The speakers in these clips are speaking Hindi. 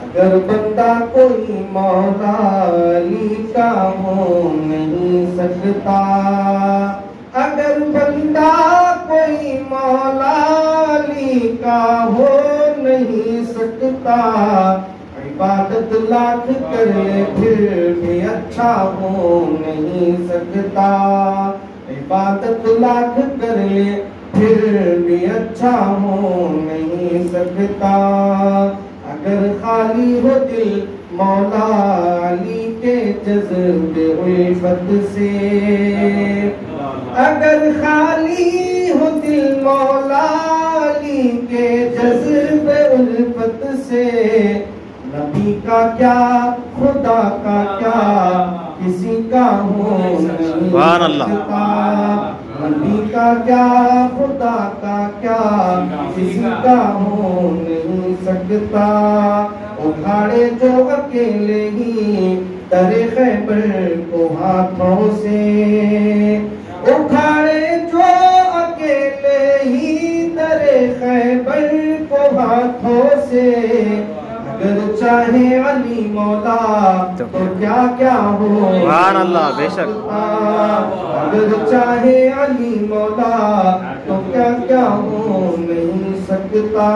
अगर बंदा कोई मौला अली का हो नहीं सकता, अगर बंदा कोई मौला अली का हो नहीं सकता, इबादत लाख कर ले फिर भी अच्छा हो नहीं सकता, इबादत लाख कर ले फिर भी अच्छा हो नहीं सकता। अगर खाली हो दिल मौला अली के जज्बे उल्फत से, अगर खाली हो दिल मौला अली के जज्बे उल्फत से, नबी का क्या खुदा का क्या किसी का हो नहीं सकता, नबी का क्या खुदा का क्या किसी का हो नहीं सकता। उखाड़े जो अकेले ही दरे खैबर को हाथों से, उखाड़े जो अकेले ही दरे खैबर को हाथों से, अगर चाहे अली मौला तो क्या क्या हो अल्लाह बेशक, अगर चाहे अली मौला तो क्या क्या हो नहीं सकता।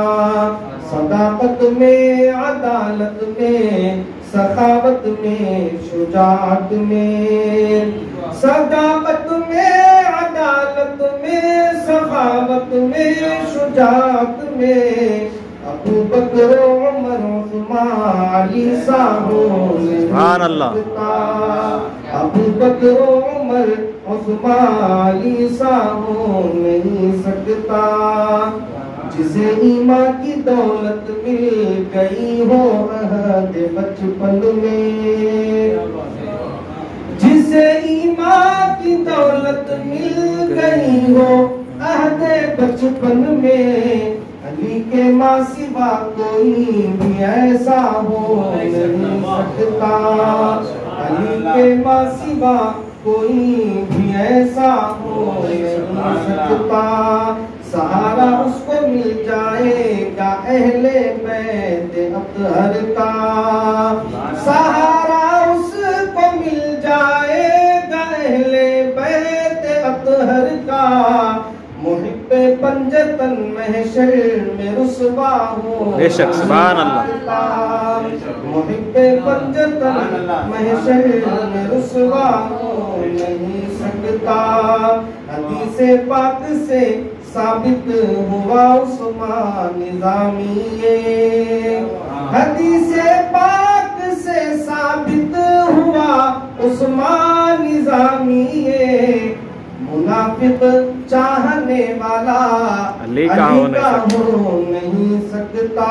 सदाकत में अदालत में सखावत में शुजाअत में, सदाकत में अदालत में सखावत में शुजाअत में, अबू बकर उमर उस्मान अली सा हो नहीं सकता, अबू बकर उमर उस्मान अली सा हो नहीं सकता। जिसे ईमान की दौलत मिल गई हो अहद बचपन में, जिसे ईमान की दौलत मिल गई हो अहद बचपन में, अली के माँ सिवा कोई भी ऐसा हो नहीं सकता, अली के माँ सिवा कोई भी ऐसा हो नहीं सकता। सहारा उसको मिल जाएगा अहले बैत अतहर का, सहारा उसको मिल जाएगा अहले बैत अतहर का। मुहिब्बे पंजतन महशर में रुसवा हो बेशक, सुभान अल्लाह, मुहिब्बे पंजतन महशर में रुसवा हो नहीं सकता। हदीसे पाक से साबित हुआ उस्मान निज़ामी, हदीसे पाक से साबित हुआ उस्मान निज़ामी। मुनाफिक चाहने वाला अली का हो नहीं सकता,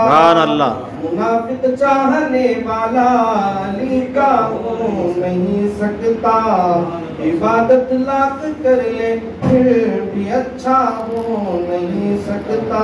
अल्लाह, मुनाफिक चाहने वाला अली का हो नहीं सकता। इबादत लाख कर ले फिर भी अच्छा हो नहीं सकता।